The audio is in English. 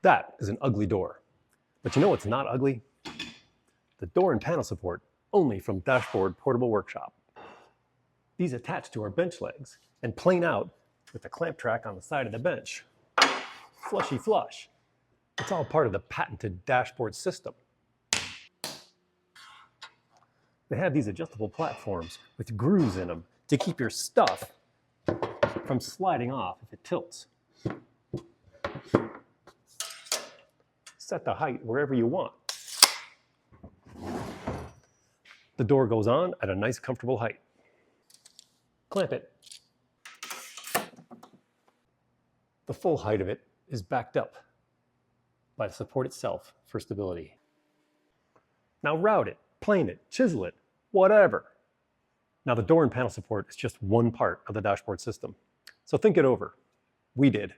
That is an ugly door. But you know what's not ugly? The door and panel support, only from Dashboard Portable Workshop. These attach to our bench legs and plane out with the clamp track on the side of the bench. Flushy flush. It's all part of the patented dashboard system. They have these adjustable platforms with grooves in them to keep your stuff from sliding off if it tilts. Set the height wherever you want. The door goes on at a nice comfortable height. Clamp it. The full height of it is backed up by the support itself for stability. Now route it, plane it, chisel it, whatever. Now the door and panel support is just one part of the dashboard system. So think it over. We did.